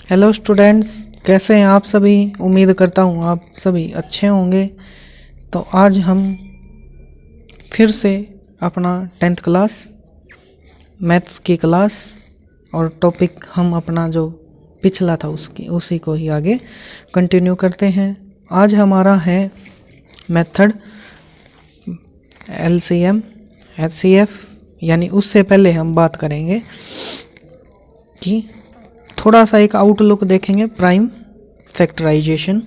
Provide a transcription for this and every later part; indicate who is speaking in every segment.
Speaker 1: Hello students, कैसे हैं आप सभी। उम्मीद करता हूँ आप सभी अच्छे होंगे। तो आज हम फिर से अपना 10th क्लास मैथ्स की क्लास और टॉपिक हम अपना जो पिछला था उसी को ही आगे कंटिन्यू करते हैं। आज हमारा है मेथड LCM HCF, यानी उससे पहले हम बात करेंगे कि थोड़ा सा एक आउटलुक देखेंगे प्राइम फैक्टराइजेशन।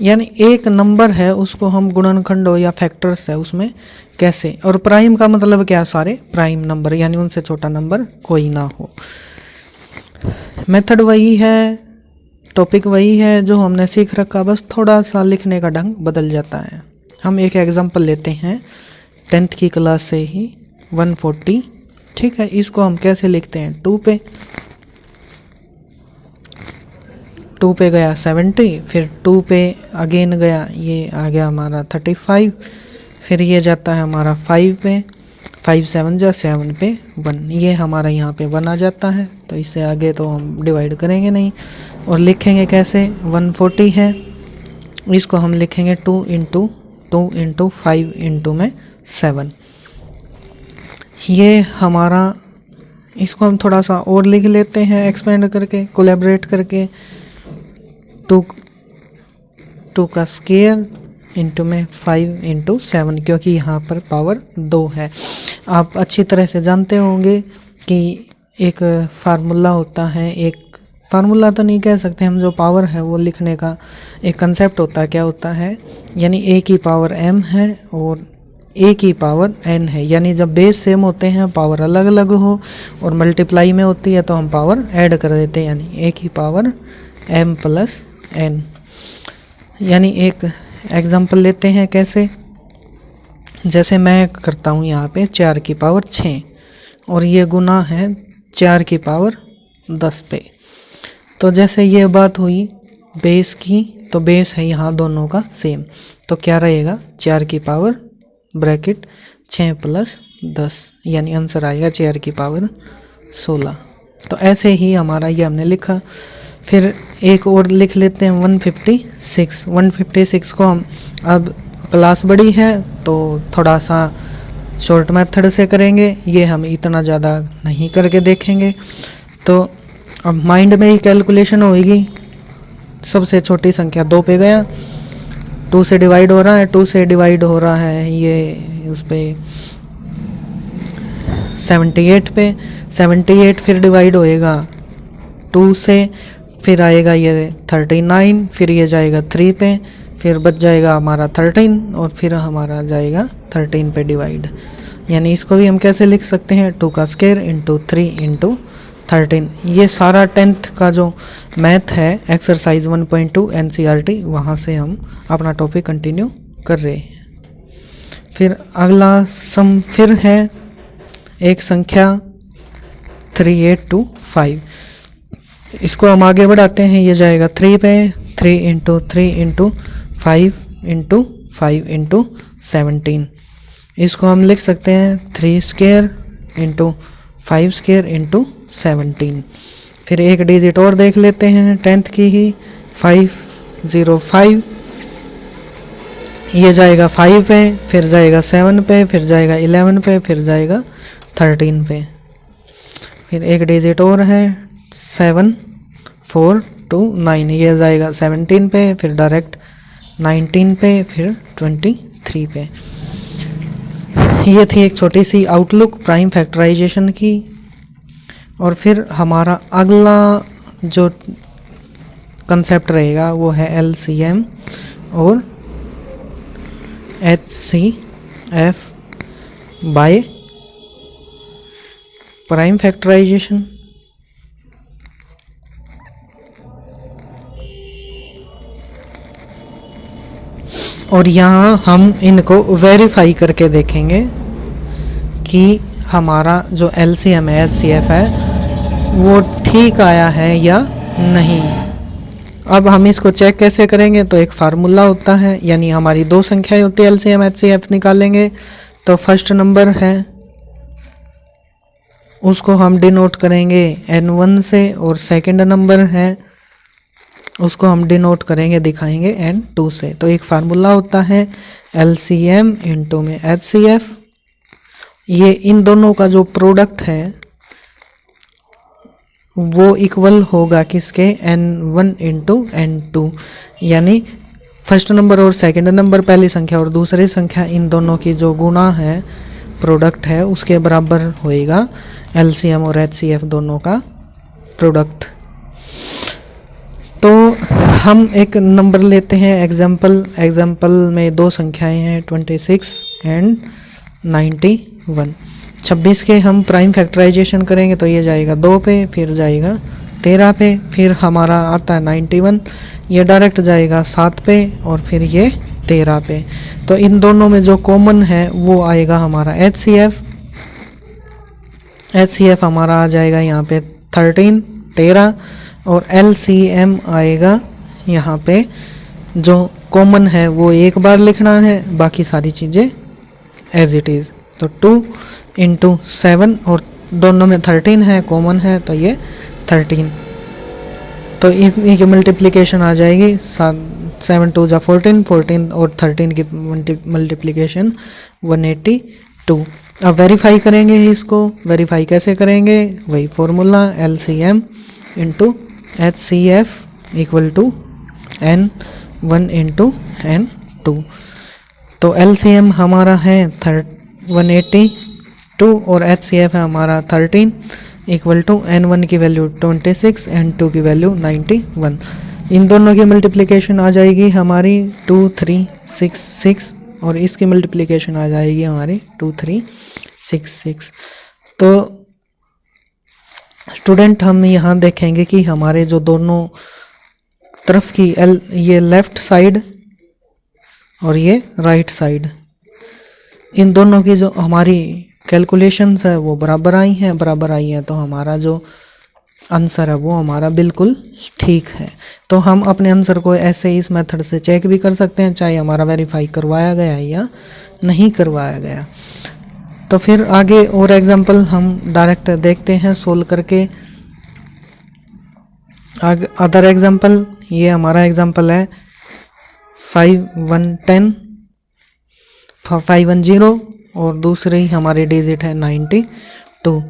Speaker 1: यानी एक नंबर है उसको हम गुणनखंडों या फैक्टर्स है उसमें कैसे, और प्राइम का मतलब क्या, सारे प्राइम नंबर यानी उनसे छोटा नंबर कोई ना हो। मेथड वही है, टॉपिक वही है जो हमने सीख रखा, बस थोड़ा सा लिखने का ढंग बदल जाता है। हम एक एग्जांपल लेते हैं 10th की क्लास से ही 140, ठीक है। इसको हम कैसे लिखते हैं, 2 पे गया 70, फिर 2 पे अगेन गया, ये आ गया हमारा 35, फिर ये जाता है हमारा 5 पे, 5 7 जा 7 पे 1, ये हमारा यहाँ पे 1 आ जाता है। तो इससे आगे तो हम डिवाइड करेंगे नहीं और लिखेंगे कैसे, 140 है, इसको हम लिखेंगे 2 इंटू 5 इंटू में 7। ये हमारा, इसको हम थोड़ा सा और लिख लेते हैं एक्सपेंड करके, कोलैबोरेट करके, 2 का स्क्वायर इंटू में 5 इंटू 7, क्योंकि यहाँ पर पावर 2 है। आप अच्छी तरह से जानते होंगे कि एक फार्मूला होता है, एक फार्मूला तो नहीं कह सकते हम, जो पावर है वो लिखने का एक कंसेप्ट होता है। क्या होता है, यानी a की पावर m है और a की पावर n है, यानी जब बेस सेम होते हैं, पावर अलग अलग हो और मल्टीप्लाई में होती है तो हम पावर ऐड कर देते हैं, यानी a की पावर m प्लस n। यानी एक एग्जांपल लेते हैं कैसे, जैसे मैं करता हूँ यहाँ पे 4 की पावर 6 और ये गुना है 4 की पावर 10 पे। तो जैसे ये बात हुई बेस की, तो बेस है यहाँ दोनों का सेम, तो क्या रहेगा, 4 की पावर ब्रैकेट 6 प्लस 10, यानी आंसर आएगा 4 की पावर 16। तो ऐसे ही हमारा ये हमने लिखा। फिर एक और लिख लेते हैं 156 को हम, अब क्लास बड़ी है तो थोड़ा सा शॉर्ट मेथड से करेंगे, ये हम इतना ज़्यादा नहीं करके देखेंगे। तो अब माइंड में ही कैलकुलेशन होगी, सबसे छोटी संख्या 2 पे गया, 2 से डिवाइड हो रहा है, 2 से डिवाइड हो रहा है ये उस पे 78 पे, 78 फिर डिवाइड होएगा 2 से, फिर आएगा ये 39, फिर ये जाएगा 3 पे, फिर बच जाएगा हमारा 13 और फिर हमारा जाएगा 13 पे डिवाइड। यानी इसको भी हम कैसे लिख सकते हैं, 2 का स्क्वायर इंटू 3 इंटू 13। ये सारा 10th का जो मैथ है एक्सरसाइज 1.2 NCERT, वहाँ से हम अपना टॉपिक कंटिन्यू कर रहे हैं। फिर अगला सम फिर है एक संख्या 3825, इसको हम आगे बढ़ाते हैं, ये जाएगा 3 पे, 3 इंटू 5 इंटू 5 इंटू 17। इसको हम लिख सकते हैं 3 स्क्वायर इंटू 5 स्क्वायर इंटू 17। फिर एक डिजिट और देख लेते हैं 10th की ही, 505, ये जाएगा 5 पे, फिर जाएगा 7 पे, फिर जाएगा 11 पे, फिर जाएगा 13 पे। फिर एक डिजिट और है 7429, ये जाएगा 17 पे, फिर डायरेक्ट 19 पे, फिर 23 पे। ये थी एक छोटी सी आउटलुक प्राइम फैक्टराइजेशन की। और फिर हमारा अगला जो कंसेप्ट रहेगा वो है LCM और HCF बाय प्राइम फैक्टराइजेशन। और यहाँ हम इनको वेरीफाई करके देखेंगे कि हमारा जो LCM है HCF है वो ठीक आया है या नहीं। अब हम इसको चेक कैसे करेंगे, तो एक फार्मूला होता है, यानी हमारी दो संख्याएं होती है LCM HCF निकालेंगे तो फर्स्ट नंबर है उसको हम डिनोट करेंगे n1 से, और सेकंड नंबर है उसको हम डिनोट करेंगे, दिखाएंगे n2 से। तो एक फार्मूला होता है LCM इंटू में HCF, ये इन दोनों का जो प्रोडक्ट है वो इक्वल होगा किसके, n1 इंटू n2, यानी फर्स्ट नंबर और सेकंड नंबर, पहली संख्या और दूसरी संख्या, इन दोनों की जो गुणा है, प्रोडक्ट है, उसके बराबर होएगा LCM और HCF दोनों का प्रोडक्ट। तो हम एक नंबर लेते हैं एग्जाम्पल में दो संख्याएं हैं 26 एंड 91। 26 के हम प्राइम फैक्टराइजेशन करेंगे तो ये जाएगा 2 पे, फिर जाएगा 13 पे, फिर हमारा आता है 91, ये डायरेक्ट जाएगा 7 पे, और फिर ये 13 पे। तो इन दोनों में जो कॉमन है वो आएगा हमारा HCF हमारा आ जाएगा यहाँ पे 13, और LCM आएगा यहाँ पे, जो कॉमन है वो एक बार लिखना है, बाकी सारी चीज़ें एज इट इज़। तो 2 इंटू 7, और दोनों में 13 है, कॉमन है, तो ये 13। तो इनकी मल्टीप्लिकेशन आ जाएगी 7 2 जा 14 और 13 की मल्टीप्लिकेशन 182। अब वेरीफाई करेंगे इसको। वेरीफाई कैसे करेंगे, वही formula LCM into HCF equal to n1 into n2। तो LCM हमारा है 182 और HCF है हमारा 13 इक्वल टू n1 की वैल्यू 26, n2 की वैल्यू 91। इन दोनों की मल्टीप्लिकेशन आ जाएगी हमारी 2366, और इसकी मल्टीप्लिकेशन आ जाएगी हमारी 2366। तो स्टूडेंट हम यहाँ देखेंगे कि हमारे जो दोनों तरफ की ये लेफ्ट साइड और ये राइट साइड, इन दोनों की जो हमारी कैलकुलेशंस है वो बराबर आई हैं, तो हमारा जो आंसर है वो हमारा बिल्कुल ठीक है। तो हम अपने आंसर को ऐसे इस मेथड से चेक भी कर सकते हैं, चाहे हमारा वेरीफाई करवाया गया या नहीं करवाया गया। तो फिर आगे और एग्जांपल हम डायरेक्ट देखते हैं सोल्व करके। अदर एग्जांपल, ये हमारा एग्जांपल है 5110 510, और दूसरी हमारी डिजिट है 92। तो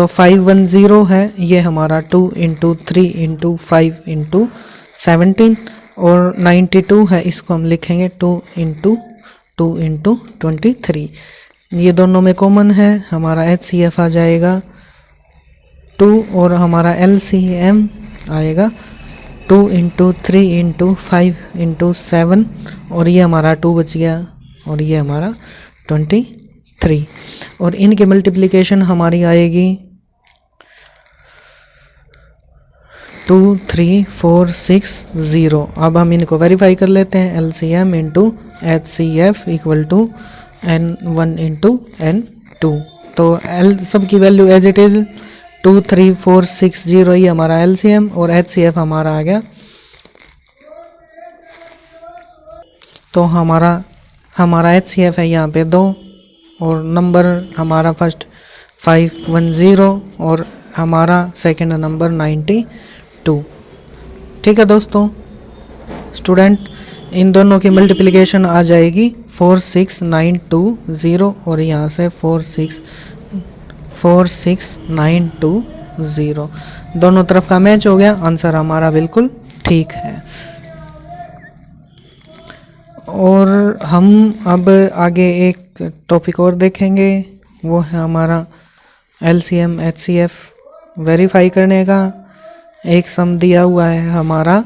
Speaker 1: 510 है, ये हमारा 2 इंटू 3 इंटू 5 इंटू 17, और 92 है, इसको हम लिखेंगे 2 इंटू 23। ये दोनों में कॉमन है, हमारा HCF आ जाएगा 2, और हमारा LCM आएगा 2 इंटू 3 इंटू 5 इंटू 7, और ये हमारा 2 बच गया, और ये हमारा 23, और इनकी मल्टीप्लिकेशन हमारी आएगी 2 3 4 6 0। अब हम इनको वेरीफाई कर लेते हैं। LCM into HCF equal to n1 into n2। तो सब की वैल्यू एज इट इज़ 2 3 4 6 0, ये हमारा LCM, और HCF हमारा आ गया। तो हमारा HCF है यहाँ पे 2, और नंबर हमारा फर्स्ट 510, और हमारा सेकंड नंबर 92। ठीक है दोस्तों, स्टूडेंट इन दोनों की मल्टीप्लिकेशन आ जाएगी 46920, और यहाँ से 46920, दोनों तरफ का मैच हो गया, आंसर हमारा बिल्कुल ठीक है। और हम अब आगे एक टॉपिक और देखेंगे, वो है हमारा LCM HCF वेरीफाई करने का। एक सम दिया हुआ है हमारा,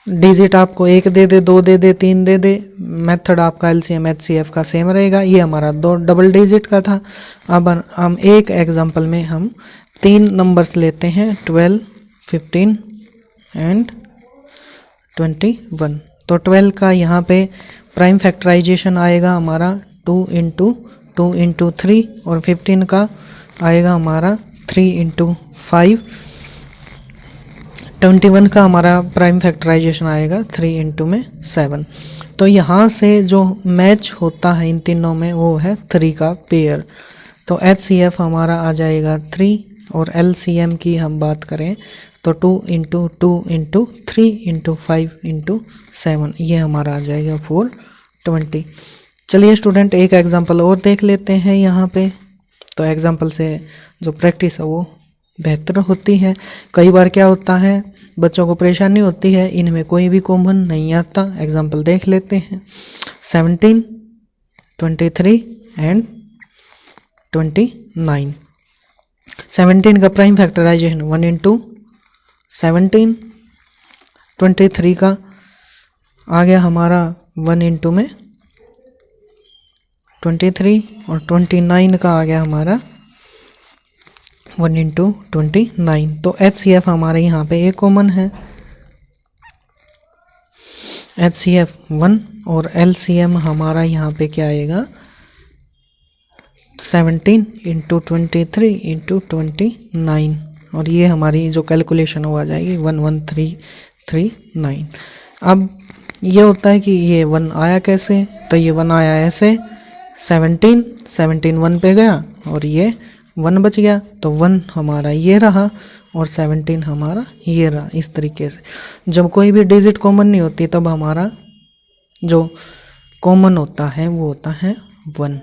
Speaker 1: डिजिट आपको 1 दे दे, 2 दे दे, 3 दे दे, मेथड आपका LCM HCF का सेम रहेगा। ये हमारा 2 डबल डिजिट का था। अब हम एक एग्जांपल में हम 3 नंबर्स लेते हैं 12, 15 एंड 21। तो 12 का यहाँ पे प्राइम फैक्टराइजेशन आएगा हमारा 2 इंटू 3, और 15 का आएगा हमारा 3 इंटू 5, 21 का हमारा प्राइम फैक्टराइजेशन आएगा 3 इंटू में 7। तो यहाँ से जो मैच होता है इन तीनों में वो है 3 का पेयर। तो HCF हमारा आ जाएगा 3 और LCM की हम बात करें तो 2 इंटू 2 इंटू 3 इंटू 5 इंटू 7, ये हमारा आ जाएगा 420। चलिए स्टूडेंट एक एग्जांपल और देख लेते हैं यहाँ पे। तो एग्जांपल से जो प्रैक्टिस है वो बेहतर होती है। कई बार क्या होता है बच्चों को परेशानी होती है, इनमें कोई भी कॉमन नहीं आता। एग्जांपल देख लेते हैं 17, 23 एंड 29। 17 का प्राइम फैक्टराइजेशन 1 इंटू 17, 23 का आ गया हमारा 1 इंटू में 23 और 29 का आ गया हमारा 1 इंटू 29। तो HCF हमारे यहाँ पे एक कॉमन है, HCF 1 और LCM हमारा यहाँ पे क्या आएगा 17 इंटू 23 इंटू 29, और ये हमारी जो कैलकुलेशन हो आ जाएगी 11339। अब ये होता है कि ये 1 आया कैसे, तो ये 1 आया ऐसे 17 1 पे गया और ये 1 बच गया, तो 1 हमारा ये रहा और 17 हमारा ये रहा। इस तरीके से जब कोई भी डिजिट कॉमन नहीं होती तब हमारा जो कॉमन होता है वो होता है 1।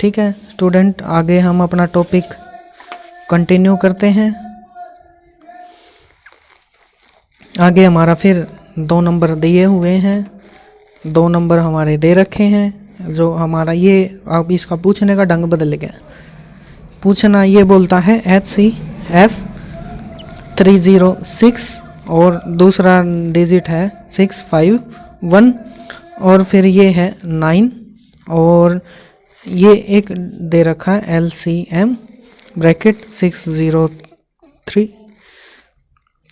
Speaker 1: ठीक है स्टूडेंट, आगे हम अपना टॉपिक कंटिन्यू करते हैं। आगे हमारा फिर 2 नंबर दिए हुए हैं, 2 नंबर हमारे दे रखे हैं। जो हमारा ये अब इसका पूछने का ढंग बदल गया। पूछना ये बोलता है HCF 306 और दूसरा डिजिट है 651 और फिर ये है 9 और ये एक दे रखा है LCM ब्रैकेट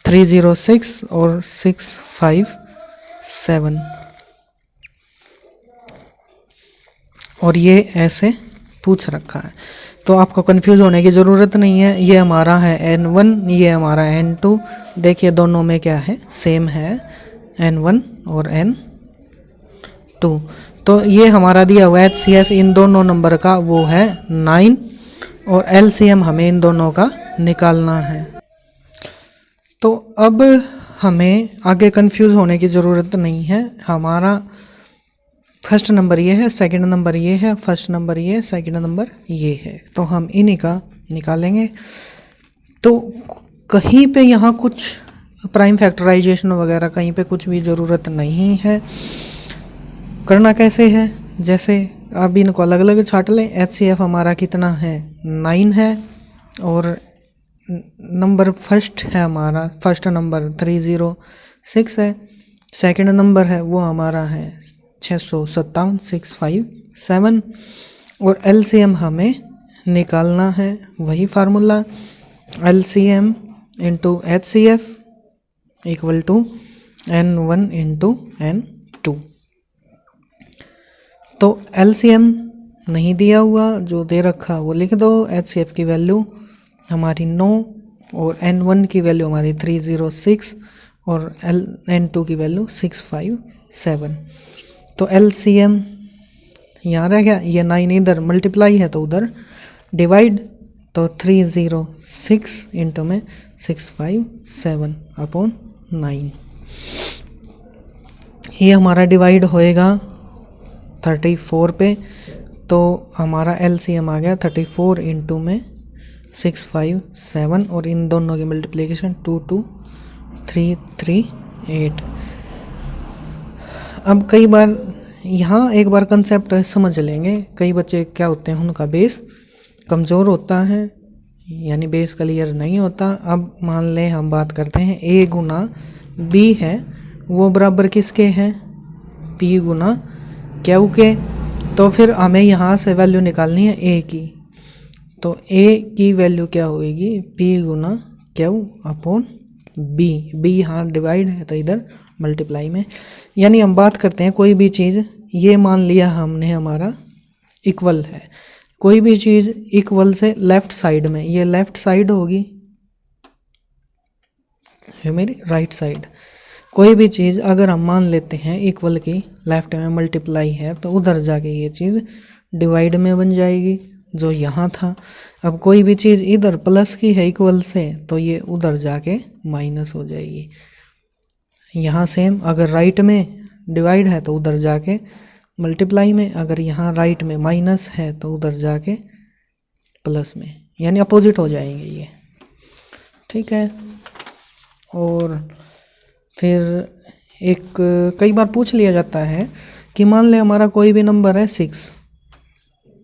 Speaker 1: 306 और 657 और ये ऐसे पूछ रखा है। तो आपको कंफ्यूज होने की ज़रूरत नहीं है। ये हमारा है N1, ये हमारा N2। देखिए दोनों में क्या है सेम है N1 और N2। तो ये हमारा दिया हुआ HCF इन दोनों नंबर का वो है 9 और LCM हमें इन दोनों का निकालना है। तो अब हमें आगे कंफ्यूज होने की ज़रूरत नहीं है। हमारा फर्स्ट नंबर ये है, सेकंड नंबर ये है, फर्स्ट नंबर ये है, सेकंड नंबर ये है, तो हम इन्हीं का निकालेंगे। तो कहीं पे यहाँ कुछ प्राइम फैक्टराइजेशन वगैरह कहीं पे कुछ भी ज़रूरत नहीं है। करना कैसे है, जैसे अब इनको अलग अलग छाट लें। HCF हमारा कितना है 9 है और नंबर फर्स्ट है हमारा, फर्स्ट नंबर 306 है, सेकंड नंबर है वो हमारा है 657 657 और LCM हमें निकालना है। वही formula LCM into HCF equal to N1 into N2। तो LCM नहीं दिया हुआ, जो दे रखा वो लिख दो। HCF की वैल्यू हमारी 9 और N1 की वैल्यू हमारी 306 और N2 की वैल्यू 657। तो LCM यहाँ रह गया, ये 9 इधर मल्टीप्लाई है तो उधर डिवाइड, तो 306 इंटू में 657 अपॉन 9, ये हमारा डिवाइड होएगा 34 पे। तो हमारा LCM आ गया 34 इंटू में 657 और इन दोनों की मल्टीप्लिकेशन 22338। अब कई बार यहाँ एक बार कंसेप्ट समझ लेंगे। कई बच्चे क्या होते हैं उनका बेस कमज़ोर होता है, यानी बेस क्लियर नहीं होता। अब मान लें हम बात करते हैं A गुना B है वो बराबर किसके हैं P गुना Q के। तो फिर हमें यहाँ से वैल्यू निकालनी है A की। तो A की वैल्यू क्या होगी P गुना Q अपॉन B। B यहाँ डिवाइड है तो इधर मल्टीप्लाई में, यानी हम बात करते हैं कोई भी चीज़, ये मान लिया हमने हमारा इक्वल है। कोई भी चीज़ इक्वल से लेफ़्ट साइड में, ये लेफ़्ट साइड होगी ये मेरी राइट साइड। कोई भी चीज़ अगर हम मान लेते हैं इक्वल की लेफ्ट में मल्टीप्लाई है तो उधर जाके ये चीज़ डिवाइड में बन जाएगी जो यहाँ था। अब कोई भी चीज़ इधर प्लस की है इक्वल से तो ये उधर जाके माइनस हो जाएगी। यहाँ सेम, अगर राइट में डिवाइड है तो उधर जाके मल्टीप्लाई में, अगर यहाँ राइट में माइनस है तो उधर जाके प्लस में, यानी अपोजिट हो जाएंगे ये। ठीक है। और फिर एक कई बार पूछ लिया जाता है कि मान ले हमारा कोई भी नंबर है 6,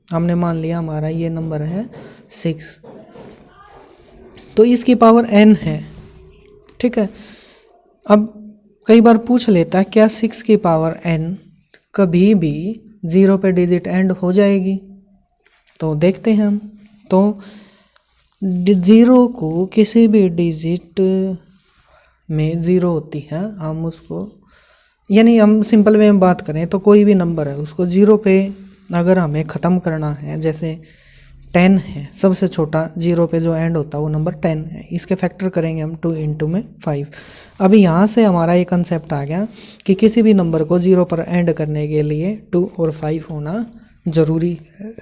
Speaker 1: हमने मान लिया हमारा ये नंबर है 6, तो इसकी पावर n है। ठीक है। अब कई बार पूछ लेता है क्या 6 की पावर n कभी भी 0 पे डिजिट एंड हो जाएगी, तो देखते हैं हम। तो 0 को किसी भी डिजिट में 0 होती है, हम उसको, यानी हम सिंपल वे में बात करें तो कोई भी नंबर है उसको 0 पे अगर हमें ख़त्म करना है, जैसे 10 है, सबसे छोटा 0 पे जो एंड होता है वो नंबर 10 है, इसके फैक्टर करेंगे हम 2 इंटू में 5। अभी यहाँ से हमारा ये कंसेप्ट आ गया कि किसी भी नंबर को 0 पर एंड करने के लिए 2 और 5 होना ज़रूरी है।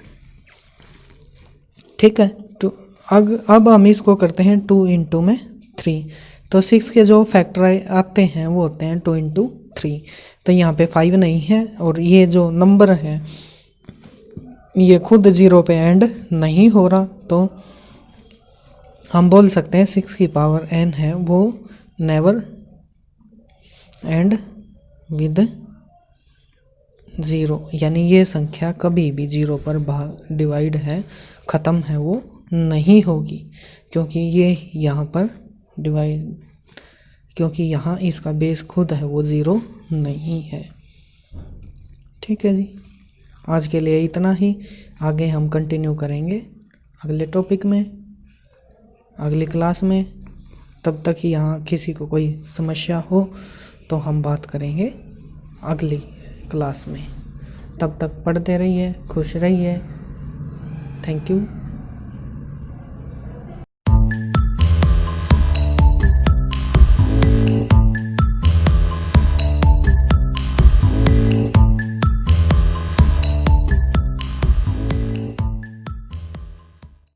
Speaker 1: ठीक है। तो अब हम इसको करते हैं 2 इंटू में 3, तो 6 के जो फैक्टर आते हैं वो होते हैं 2 इंटू 3, तो यहाँ पे 5 नहीं है और ये जो नंबर है ये खुद 0 पे एंड नहीं हो रहा, तो हम बोल सकते हैं 6 की पावर n है वो नेवर एंड विद 0, यानी ये संख्या कभी भी 0 पर डिवाइड है, ख़त्म है, वो नहीं होगी, क्योंकि ये यहाँ पर डिवाइड, क्योंकि यहाँ इसका बेस खुद है वो 0 नहीं है। ठीक है जी, आज के लिए इतना ही। आगे हम कंटिन्यू करेंगे अगले टॉपिक में, अगली क्लास में। तब तक ही यहाँ किसी को कोई समस्या हो तो हम बात करेंगे अगली क्लास में। तब तक पढ़ते रहिए, खुश रहिए। Thank you.